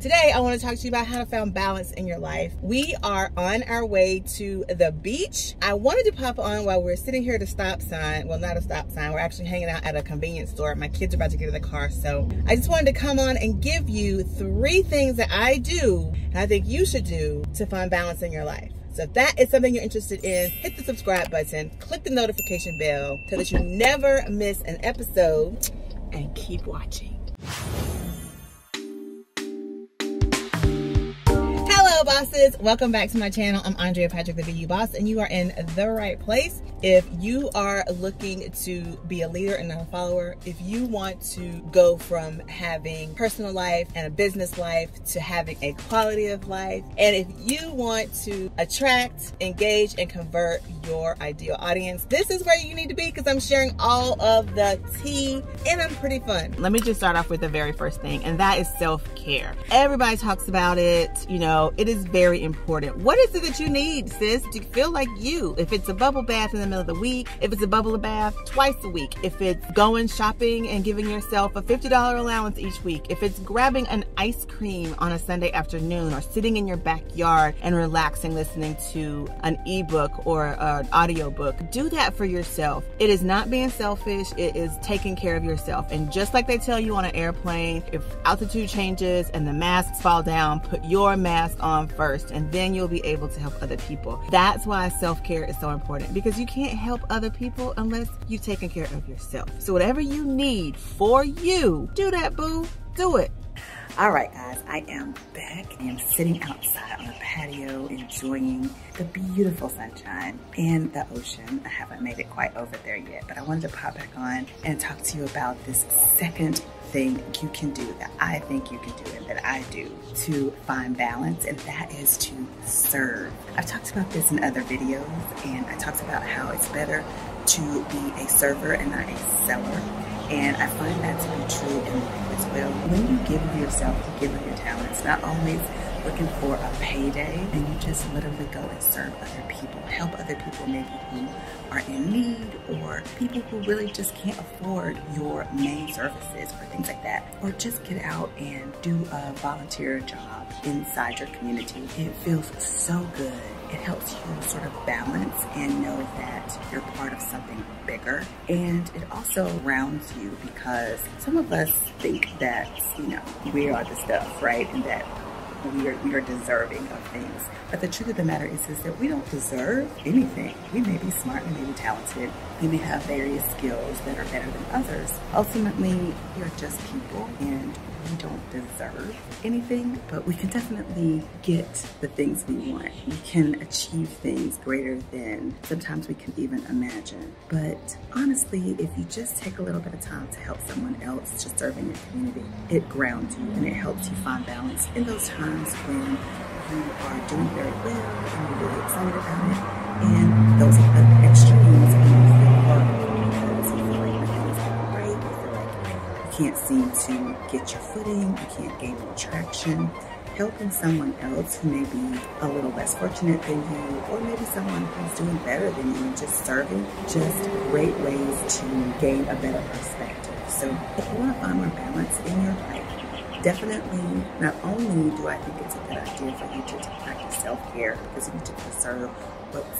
Today, I want to talk to you about how to find balance in your life. We are on our way to the beach. I wanted to pop on while we're sitting here at a stop sign. Well, not a stop sign. We're actually hanging out at a convenience store. My kids are about to get in the car. So I just wanted to come on and give you 3 things that I do and I think you should do to find balance in your life. So if that is something you're interested in, hit the subscribe button, click the notification bell so that you never miss an episode, and keep watching. Hello bosses, welcome back to my channel. I'm Andrea Patrick, the BU Boss, and you are in the right place. If you are looking to be a leader and not a follower, if you want to go from having personal life and a business life to having a quality of life, and if you want to attract, engage, and convert your ideal audience, this is where you need to be, because I'm sharing all of the tea and I'm pretty fun. Let me just start off with the very first thing, and that is self-care. Everybody talks about it, you know, it is very important. What is it that you need, sis, to feel like you? If it's a bubble bath in the middle of the week, if it's a bubble bath twice a week, if it's going shopping and giving yourself a $50 allowance each week, if it's grabbing an ice cream on a Sunday afternoon, or sitting in your backyard and relaxing listening to an ebook or an audiobook, do that for yourself. It is not being selfish, it is taking care of yourself. And just like they tell you on an airplane, if altitude changes and the masks fall down, put your mask on first, and then you'll be able to help other people. That's why self-care is so important, because you can't help other people unless you've taken care of yourself. So whatever you need for you, do that, boo. Do it. All right, guys, I am back. I am sitting outside on the patio enjoying the beautiful sunshine and the ocean. I haven't made it quite over there yet, but I wanted to pop back on and talk to you about this second thing you can do that I think you can do and that I do to find balance, and that is to serve. I've talked about this in other videos, and I talked about how it's better to be a server and not a seller. And I find that to be true in life as well. When you give of yourself, you give of your talents, not always looking for a payday, and you just literally go and serve other people, help other people maybe who are in need, or people who really just can't afford your main services or things like that. Or just get out and do a volunteer job inside your community. It feels so good. It helps you sort of balance and know that you're part of something bigger. And it also grounds you, because some of us think that, you know, we are the stuff, right? And that we are deserving of things. But the truth of the matter is that we don't deserve anything. We may be smart, we may be talented, we may have various skills that are better than others. Ultimately, we are just people, and we don't deserve anything, but we can definitely get the things we want. We can achieve things greater than sometimes we can even imagine. But honestly, if you just take a little bit of time to help someone else, to serve in your community, it grounds you and it helps you find balance in those times when you are doing very well and you're really excited about it. And those are the extremes when you feel horrible because you feel like nothing's going right, you feel like you can't seem to get your footing, you can't gain any traction. Helping someone else who may be a little less fortunate than you, or maybe someone who's doing better than you, just serving, just great ways to gain a better perspective. So if you want to find more balance in your life, definitely, not only do I think it's a good idea for you to practice self-care, because you need to preserve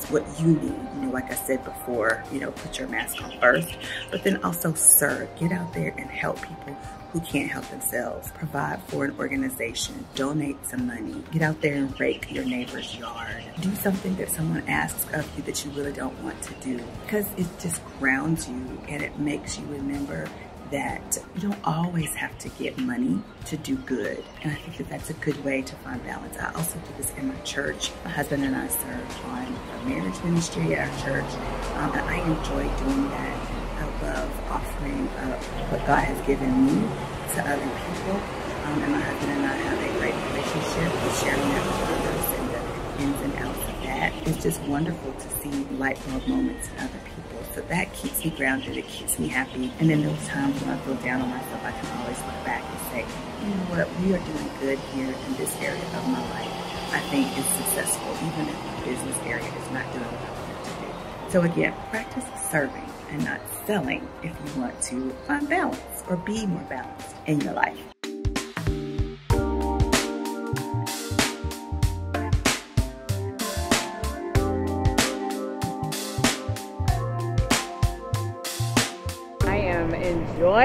what you need, you know, like I said before, you know, put your mask on first, but then also serve. Get out there and help people who can't help themselves. Provide for an organization, donate some money, get out there and rake your neighbor's yard. Do something that someone asks of you that you really don't want to do, because it just grounds you and it makes you remember that you don't always have to get money to do good. And I think that that's a good way to find balance. I also do this in my church. My husband and I serve on a marriage ministry at our church, and I enjoy doing that. I love offering what God has given me to other people, and my husband and I have a great relationship with sharing that with others, and the ins and outs of that. It's just wonderful to see light bulb moments in other people. So that keeps me grounded, it keeps me happy. And then those times when I feel down on myself, I can always look back and say, you know what, we are doing good here in this area of my life. I think it's successful, even if the business area is not doing what I want it to do. So again, practice serving and not selling if you want to find balance or be more balanced in your life.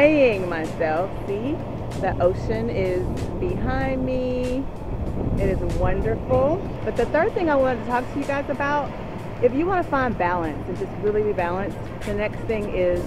enjoying myself. See, the ocean is behind me. It is wonderful. But the third thing I wanted to talk to you guys about, if you want to find balance and just really be balanced, the next thing is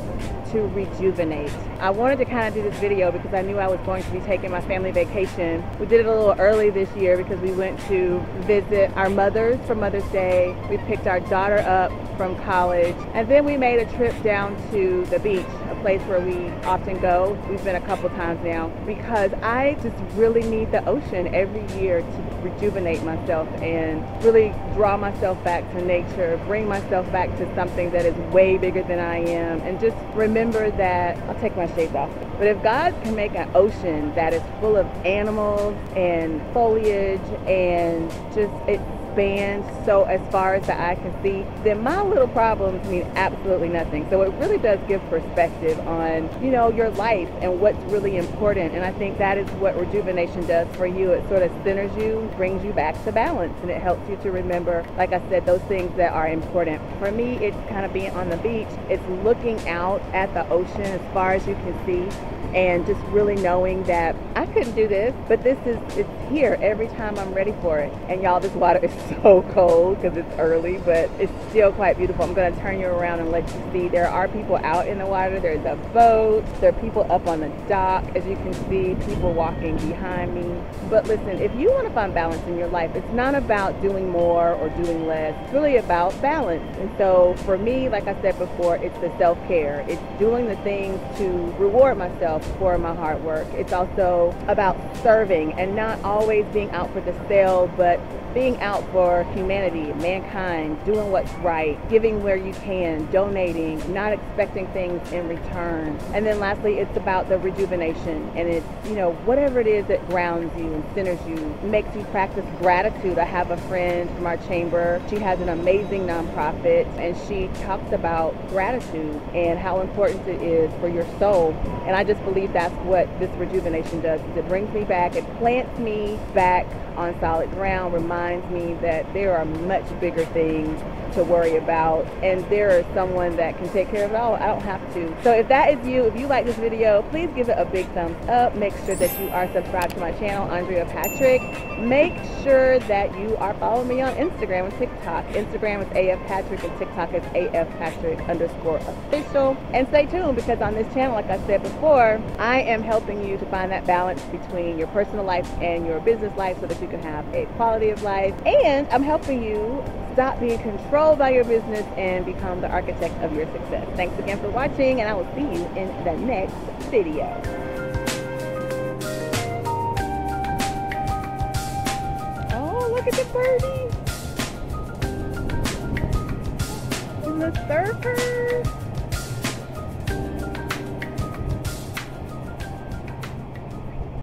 to rejuvenate. I wanted to kind of do this video because I knew I was going to be taking my family vacation. We did it a little early this year because we went to visit our mothers for Mother's Day. We picked our daughter up from college, and then we made a trip down to the beach, a place where we often go. We've been a couple times now because I just really need the ocean every year to rejuvenate myself and really draw myself back to nature, bring myself back to something that is way bigger than I am, and just remember that, I'll take my shades off, but if God can make an ocean that is full of animals and foliage and just it expands so as far as the eye can see, then my little problems mean absolutely nothing. So it really does give perspective on, you know, your life and what's really important. And I think that is what rejuvenation does for you. It sort of centers you, brings you back to balance, and it helps you to remember, like I said, those things that are important. For me, it's kind of being on the beach. It's looking out at the ocean as far as you can see, and just really knowing that I couldn't do this, but it's here every time I'm ready for it. And y'all, this water is so cold because it's early, but it's still quite beautiful. I'm going to turn you around and let you see. There are people out in the water. There's a boat. There are people up on the dock, as you can see, people walking behind me. But listen, if you want to find balance in your life, it's not about doing more or doing less. It's really about balance. And so for me, like I said before, it's the self-care. It's doing the things to reward myself for my hard work. It's also about serving and not always being out for the sale, but being out for humanity, mankind, doing what's right, giving where you can, donating, not expecting things in return. And then lastly, it's about the rejuvenation, and it's, you know, whatever it is that grounds you and centers you, makes you practice gratitude. I have a friend from our chamber. She has an amazing nonprofit, and she talks about gratitude and how important it is for your soul. And I just believe that's what this rejuvenation does. It brings me back, it plants me back on solid ground, reminds me that there are much bigger things to worry about, and there is someone that can take care of it all. I don't have to. So if that is you, if you like this video, please give it a big thumbs up. Make sure that you are subscribed to my channel, Andrea Patrick. Make sure that you are following me on Instagram and TikTok. Instagram is AF Patrick and TikTok is AF Patrick _official. And stay tuned, because on this channel, like I said before, I am helping you to find that balance between your personal life and your business life so that you can have a quality of life. And I'm helping you stop being controlled by your business and become the architect of your success. Thanks again for watching, and I will see you in the next video. Oh, look at the birdie and the surfers.